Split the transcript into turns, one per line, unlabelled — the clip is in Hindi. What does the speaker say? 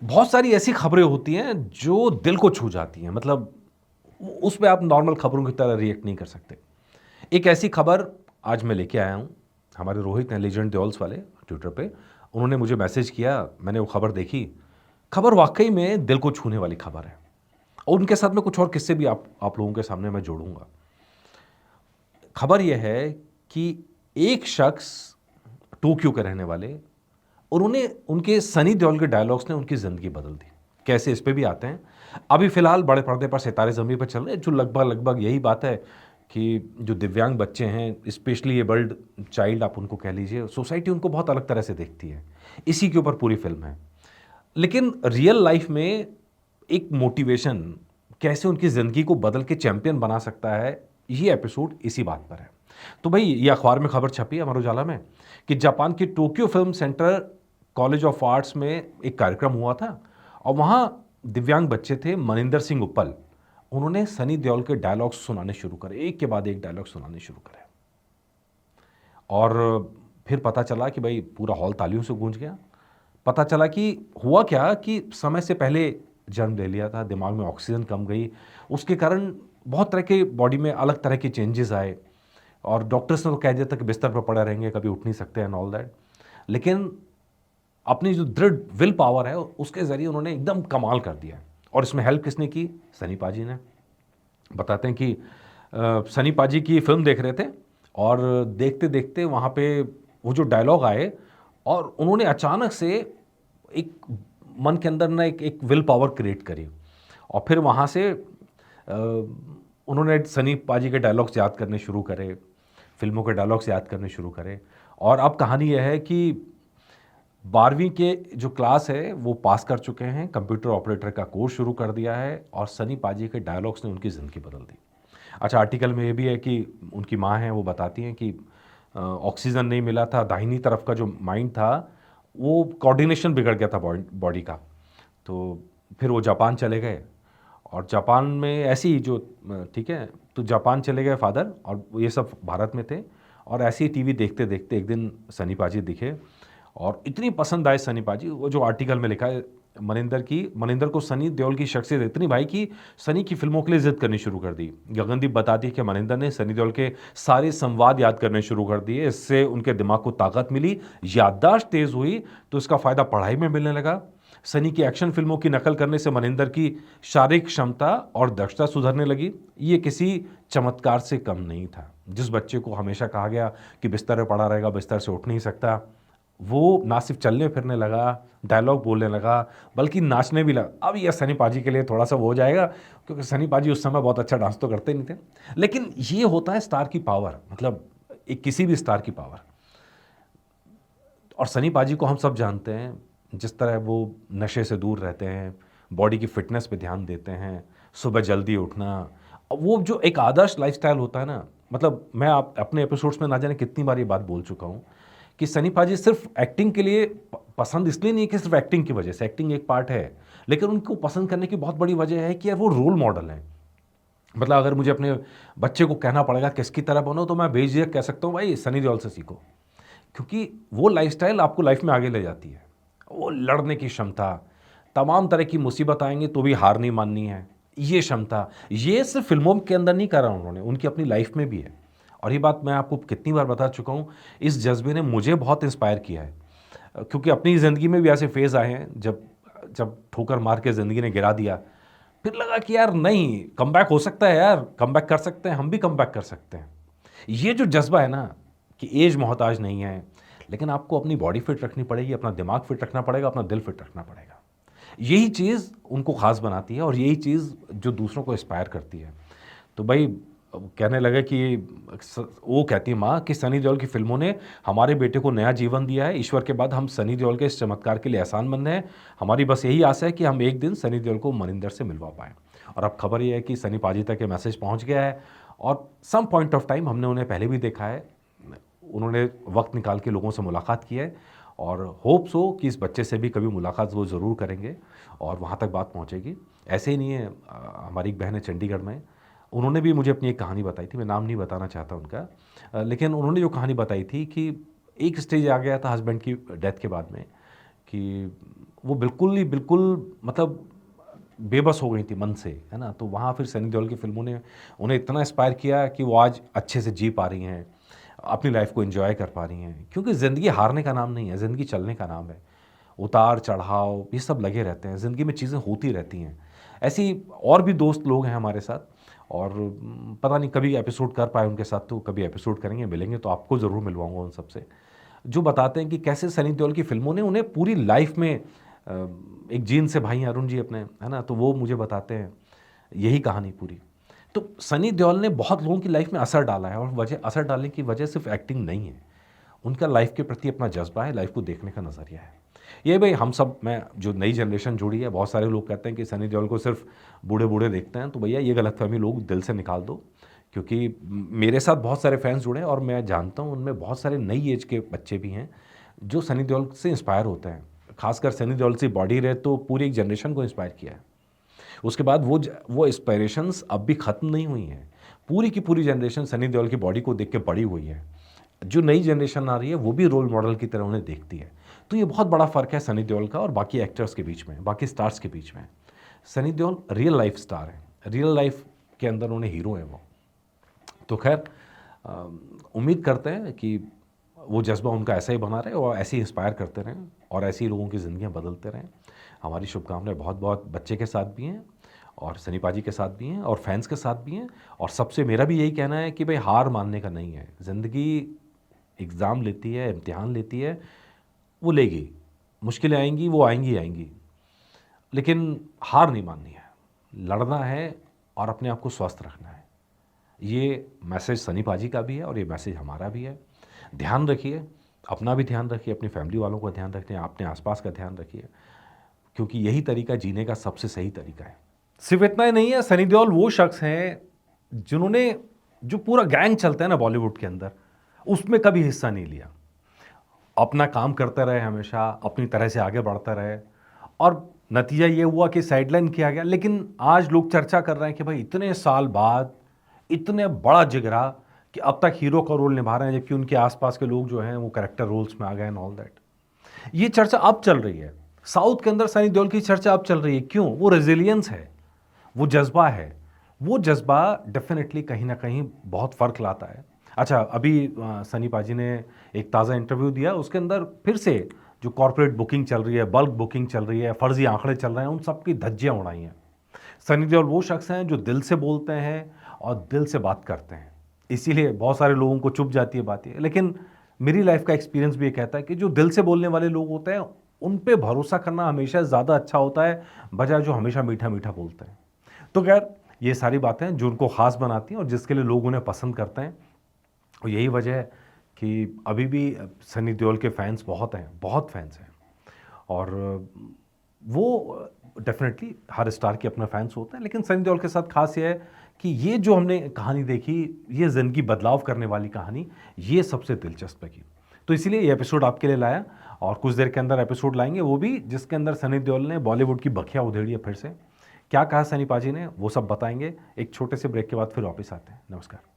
बहुत सारी ऐसी खबरें होती हैं जो दिल को छू जाती हैं, मतलब उस पे आप नॉर्मल खबरों की तरह रिएक्ट नहीं कर सकते। एक ऐसी खबर आज मैं लेके आया हूँ। हमारे रोहित हैं लीजेंड ड्योल्स वाले, ट्विटर पे, उन्होंने मुझे मैसेज किया, मैंने वो खबर देखी। खबर वाक़ई में दिल को छूने वाली खबर है और उनके साथ में कुछ और किस्से भी आप लोगों के सामने मैं जोड़ूँगा। खबर ये है कि एक शख्स, टोक्यो के रहने वाले, उन्होंने उनके सनी देओल के डायलॉग्स ने उनकी ज़िंदगी बदल दी। कैसे, इस पे भी आते हैं। अभी फ़िलहाल बड़े पर्दे पर सितारे ज़मीं पे चल रहे हैं, जो लगभग यही बात है कि जो दिव्यांग बच्चे हैं, स्पेशली एबल्ड चाइल्ड आप उनको कह लीजिए, सोसाइटी उनको बहुत अलग तरह से देखती है। इसी के ऊपर पूरी फ़िल्म है। लेकिन रियल लाइफ़ में एक मोटिवेशन कैसे उनकी ज़िंदगी को बदल के चैंपियन बना सकता है, ये एपिसोड इसी बात पर है। तो भई ये अखबार में खबर छपी है अमर उजाला में कि जापान के Tokyo film centre college of arts में एक कार्यक्रम हुआ था और वहाँ दिव्यांग बच्चे थे, मनिंदर सिंह उपल। उन्होंने सनी देओल के डायलॉग्स सुनाने शुरू करे, एक के बाद एक डायलॉग सुनाने शुरू करे और फिर पता चला कि भई पूरा हॉल तालियों से गूंज गया। पता चला कि हुआ क्या कि समय से पहले जन्म ले लिया था, दिमाग में ऑक्सीजन कम गई, उसके कारण बहुत तरह के बॉडी में अलग तरह के चेंजेस आए और डॉक्टर्स ने तो कह दिया था कि बिस्तर पर पड़े रहेंगे, कभी उठ नहीं सकते एंड ऑल दैट। लेकिन अपनी जो दृढ़ विल पावर है, उसके ज़रिए उन्होंने एकदम कमाल कर दिया और इसमें हेल्प किसने की? सनी पाजी ने। बताते हैं कि सनी पाजी की फ़िल्म देख रहे थे और देखते-देखते वहाँ पे वो जो डायलॉग आए और उन्होंने अचानक से एक मन के अंदर ना एक एक विल पावर क्रिएट करी और फिर वहाँ से उन्होंने सनी पाजी के डायलॉग्स याद करने शुरू करे, फ़िल्मों के डायलॉग्स याद करने शुरू करे और अब कहानी ये है कि 12वीं के जो क्लास है वो पास कर चुके हैं, कंप्यूटर ऑपरेटर का कोर्स शुरू कर दिया है और सनी पाजी के डायलॉग्स ने उनकी ज़िंदगी बदल दी। अच्छा, आर्टिकल में ये भी है कि उनकी माँ हैं, वो बताती हैं कि ऑक्सीजन नहीं मिला था, दाहिनी तरफ का जो माइंड था, वो कोऑर्डिनेशन बिगड़ गया था बॉडी का। तो फिर वो जापान चले गए और जापान में ऐसे ही जो ठीक है, तो जापान चले गए फादर और ये सब भारत में थे और ऐसे ही टीवी देखते-देखते एक दिन सनी पाजी दिखे और इतनी पसंद आए सनी पाजी, वो जो आर्टिकल में लिखा है मनिंदर को सनी देओल की शख्सियत इतनी भाई कि सनी की फ़िल्मों के लिए ज़िद करनी शुरू कर दी। गगनदीप बताती है कि मनिंदर ने सनी देओल के सारे संवाद याद करने शुरू कर दिए, इससे उनके दिमाग को ताकत मिली, याददाश्त तेज़ हुई, तो इसका फ़ायदा पढ़ाई में मिलने लगा। सनी की एक्शन फ़िल्मों की नकल करने से मनिंदर की शारीरिक क्षमता और दक्षता सुधरने लगी। ये किसी चमत्कार से कम नहीं था। जिस बच्चे को हमेशा कहा गया कि बिस्तर पे पड़ा रहेगा, बिस्तर से उठ नहीं सकता, वो ना सिर्फ़ चलने-फिरने लगा, डायलॉग बोलने लगा, बल्कि नाचने भी लगा। अब ये सनी पाजी के लिए थोड़ा-सा वो हो जाएगा क्योंकि सनी पाजी उस समय बहुत अच्छा डांस तो करते नहीं थे। लेकिन ये होता है स्टार की पावर, मतलब एक किसी भी स्टार की पावर। और सनी पाजी को हम सब जानते हैं, जिस तरह वो नशे से दूर रहते हैं, बॉडी की फ़िटनेस पे ध्यान देते हैं, सुबह जल्दी उठना, वो जो एक आदर्श लाइफ़स्टाइल होता है ना, मतलब मैं आप अपने एपिसोड्स में ना जाने कितनी बार ये बात बोल चुका हूँ कि सनी पाजी सिर्फ़ एक्टिंग के लिए पसंद इसलिए नहीं है कि सिर्फ़ एक्टिंग की वजह से, एक्टिंग एक पार्ट है, लेकिन उनको पसंद करने की बहुत बड़ी वजह है कि यार वो रोल मॉडल हैं। मतलब अगर मुझे अपने बच्चे को कहना पड़ेगा किसकी तरह बनो, तो मैं बेझिझक कह सकता हूँ, भाई सनी देओल से सीखो। क्योंकि वो लाइफ़स्टाइल आपको लाइफ़ में आगे ले जाती है। वो लड़ने की क्षमता, तमाम तरह की मुसीबत आएँगी तो भी हार नहीं माननी है, ये क्षमता, ये सिर्फ़ फ़िल्मों के अंदर नहीं करा उन्होंने, उनकी अपनी लाइफ़ में भी है। और ये बात मैं आपको कितनी बार बता चुका हूँ, इस जज़्बे ने मुझे बहुत इंस्पायर किया है। क्योंकि अपनी ज़िंदगी में भी ऐसे फ़ेज़ आए हैं जब जब ठोकर मार के ज़िंदगी ने गिरा दिया, फिर लगा कि यार नहीं, कमबैक हो सकता है यार, कमबैक कर सकते हैं, हम भी कमबैक कर सकते हैं। ये जो जज़्बा है ना कि ऐज मोहताज नहीं है, लेकिन आपको अपनी बॉडी फिट रखनी पड़ेगी, अपना दिमाग फिट रखना पड़ेगा, अपना दिल फिट रखना पड़ेगा। यही चीज़ उनको ख़ास बनाती है और यही चीज़ जो दूसरों को इंस्पायर करती है। तो भई कहने लगे कि वो कहती है माँ कि सनी देओल की फ़िल्मों ने हमारे बेटे को नया जीवन दिया है। ईश्वर के बाद हम सनी देओल के इस चमत्कार के लिए एहसानमंद हैं। हमारी बस यही आशा है कि हम एक दिन सनी देओल को मनिंदर से मिलवा पाएँ। और अब खबर ये है कि सनी पाजी तक ये मैसेज पहुँच गया है और सम पॉइंट ऑफ टाइम हमने उन्हें पहले भी देखा है। उन्होंने वक़्त निकाल के लोगों से मुलाकात की है और होप्स हो कि इस बच्चे से भी कभी मुलाकात वो ज़रूर करेंगे और वहाँ तक बात पहुँचेगी। ऐसे ही नहीं है, हमारी एक बहन है चंडीगढ़ में, उन्होंने भी मुझे अपनी एक कहानी बताई थी, मैं नाम नहीं बताना चाहता उनका। लेकिन उन्होंने जो कहानी बताई थी कि एक स्टेज आ गया था हस्बैंड की डेथ के बाद में कि वो बिल्कुल ही बिल्कुल मतलब बेबस हो गई थी मन से, है ना? तो वहाँ फिर सनी देओल की फ़िल्मों ने उन्हें इतना इंस्पायर किया कि वो आज अच्छे से जी पा रही हैं, अपनी लाइफ़ को एन्जॉय कर पा रही हैं। क्योंकि ज़िंदगी हारने का नाम नहीं है, ज़िंदगी चलने का नाम है। उतार-चढ़ाव ये सब लगे रहते हैं, ज़िंदगी में चीज़ें होती रहती हैं। ऐसी और भी दोस्त लोग हैं हमारे साथ और पता नहीं कभी एपिसोड कर पाएँ उनके साथ तो कभी एपिसोड करेंगे, मिलेंगे तो आपको ज़रूर मिलवाऊँगा उन सबसे। जो बताते हैं कि कैसे सनी देओल की फ़िल्मों ने उन्हें पूरी लाइफ़ में अ, एक जीन से भाई हैं अरुण जी अपने, है ना? तो वो मुझे बताते हैं यही कहानी पूरी। तो सनी देओल ने बहुत लोगों की लाइफ़ में असर डाला है और वजह असर डालने की वजह सिर्फ़ एक्टिंग नहीं है। उनका लाइफ़ के प्रति अपना जज़्बा है, लाइफ़ को देखने का नज़रिया है। ये भई हम सब मैं जो नई जनरेशन जुड़ी है, बहुत सारे लोग कहते हैं कि सनी देओल को सिर्फ़ बूढ़े-बूढ़े देखते हैं, तो भैया ये गलतफ़हमी लोग दिल से निकाल दो। क्योंकि मेरे साथ बहुत सारे फैन्स जुड़े हैं और मैं जानता हूँ उनमें बहुत सारे नई ऐज के बच्चे भी हैं, जो सनी देओल से इंस्पायर होते हैं। ख़ासकर सनी देओल से बॉडी रहे तो पूरी एक जनरेशन को इंस्पायर किया है। उसके बाद वो इंस्पिरेशंस अब भी ख़त्म नहीं हुई हैं। पूरी की पूरी जनरेशन सनी देओल की बॉडी को देख के बड़ी हुई है। जो नई जनरेशन आ रही है वो भी रोल मॉडल की तरह उन्हें देखती है। तो ये बहुत बड़ा फ़र्क है सनी देओल का और बाकी एक्टर्स के बीच में, बाकी स्टार्स के बीच में। Sunny Deol real life star हैं। रियल लाइफ़ के अंदर उन्हें हीरो हैं वो। तो ख़ैर अ, उम्मीद करते हैं कि वो जज़्बा उनका ऐसा ही बना रहे और ऐसे ही इंस्पायर करते रहें और ऐसे ही लोगों की ज़िंदगियाँ बदलते रहें। हमारी शुभकामनाएँ बहुत-बहुत बच्चे के साथ भी हैं और सनी पाजी के साथ भी हैं और फैन्स के साथ भी हैं और सबसे मेरा भी यही कहना है कि भई हार मानने का नहीं है। ज़िंदगी एग्ज़ाम लेती है, इम्तिहान लेती है, वो लेगी। मुश्किलें आएँगी, वो आएँगी ही आएँगी। लेकिन हार नहीं माननी है, लड़ना है और अपने आप को स्वस्थ रखना है। ये मैसेज सनी पाजी का भी है और ये मैसेज हमारा भी है। ध्यान रखिए, अपना भी ध्यान रखिए, अपनी फैमिली वालों का ध्यान रखिए, अपने आस-पास का ध्यान रखिए, क्योंकि यही तरीका जीने का सबसे सही तरीका है। सिर्फ़ इतना ही नहीं है, सनी देओल वो शख्स हैं, जिन्होंने जो पूरा गैंग चलता है ना बॉलीवुड के अंदर, उसमें कभी हिस्सा नहीं लिया। अपना काम करते रहे हमेशा, अपनी तरह से आगे बढ़ते रहे और नतीजा ये हुआ कि साइडलाइन किया गया। लेकिन आज लोग चर्चा कर रहे हैं कि भाई इतने साल बाद, इतने बड़ा जिगरा कि अब तक हीरो का रोल निभा रहे हैं, जबकि उनके आस-पास के लोग जो हैं वो कैरेक्टर रोल्स में आ गए एंड ऑल दैट। ये चर्चा अब चल रही है। साउथ के अंदर सनी देओल की चर्चा अब चल रही है। क्यों? वो रेज़िलियंस है, वो जज़्बा है। वो जज़्बा डेफ़िनेटली कहीं न कहीं बहुत फ़र्क लाता है। अच्छा, अभी सनी पाजी ने एक ताज़ा इंटरव्यू दिया, उसके अंदर फिर से जो कॉर्पोरेट बुकिंग चल रही है, बल्क बुकिंग चल रही है, फ़र्ज़ी आंकड़े चल रहे हैं, उन सब की धज्जियाँ उड़ाई हैं। सनी देओल वो शख्स हैं जो दिल से बोलते हैं और दिल से बात करते हैं। इसीलिए बहुत सारे लोगों को चुभ जाती है बातें। लेकिन मेरी लाइफ़ का एक्सपीरियंस भी ये कहता है कि जो दिल से बोलने वाले लोग होते हैं, उन पे भरोसा करना हमेशा ज़्यादा अच्छा होता है, बजाय जो हमेशा मीठा-मीठा बोलते हैं। तो ख़ैर ये सारी बातें जो उनको ख़ास बनाती हैं और जिसके लिए लोग उन्हें पसंद करते हैं और यही वजह है कि अभी भी सनी देओल के फैन्स बहुत हैं, बहुत फैन्स हैं और वो डेफ़िनेटली हर स्टार के अपने फैन्स होते हैं, लेकिन सनी देओल के साथ ख़ास ये है कि ये जो हमने कहानी देखी, ये ज़िंदगी बदलाव करने वाली कहानी, ये सबसे दिलचस्प लगी। तो इसीलिए ये एपिसोड आपके लिए लाया और कुछ देर के अंदर एपिसोड लाएँगे, वो भी जिसके अंदर सनी देओल ने बॉलीवुड की बखिया उधेड़ी है फिर से। क्या कहा सनी पाजी ने, वो सब बताएँगे। एक छोटे से ब्रेक के बाद फिर वापस आते हैं। नमस्कार।